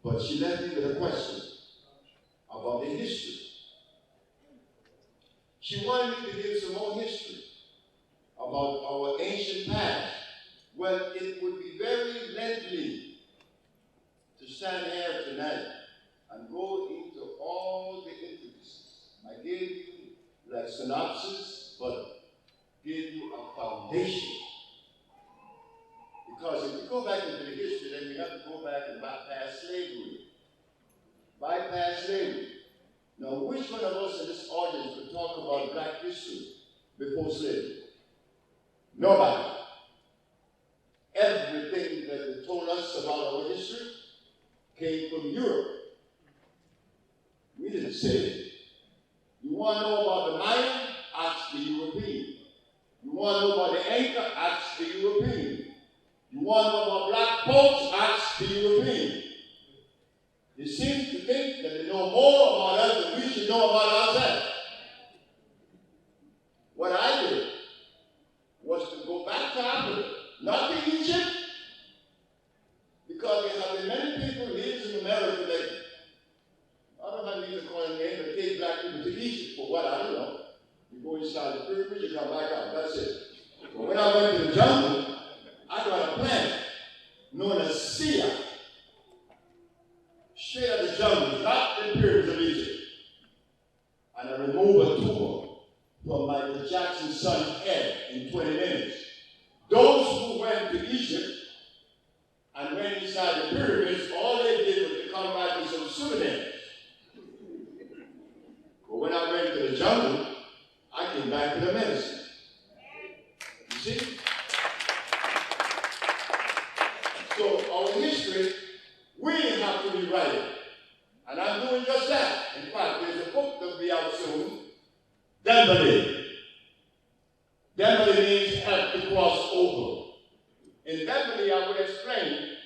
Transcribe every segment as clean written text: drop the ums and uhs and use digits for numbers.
But she left me with a question about the history. She wanted me to give some more history about our ancient past. Well, it would be very lengthy to stand here tonight and go into all the intricacies. I gave you like synopsis, but gave you a foundation. Because if we go back into the history, then we have to go back and bypass slavery. Bypass slavery. Now, which one of us in this audience could talk about black history before slavery? Nobody. Everything that they told us about our history came from Europe. We didn't say it. You want to know about the Maya? Ask the European. You want to know about the Inca? Ask the European. You want to know about black folks? Ask the European. They seem to think that they know more about us than we should know about ourselves. What I did was to go back to Africa, not to Egypt, because there have been many people, leaders in America, that I don't have need to call them names, but take black people to Egypt for what, I don't know. You go inside the pyramid, you come back out, that's it. But when I went to the jungle, I got a planet known as Seh-Haw. Straight out of the jungle, not the pyramids of Egypt. And I removed a tumor from Michael Jackson's son's head in 20 minutes. Those who went to Egypt and went inside the pyramids, all they did was to come back with some souvenirs. But when I went to the jungle, I came back with a medicine. You see? So our history, we have to rewrite it. And I'm doing just that. In fact, there's a book that will be out soon, Dembele. Dembele means help to cross over. In Dembele, I will explain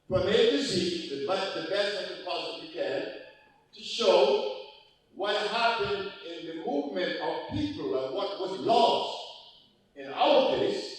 from A to Z, the best I can possibly can, to show what happened in the movement of people and what was lost. In our case,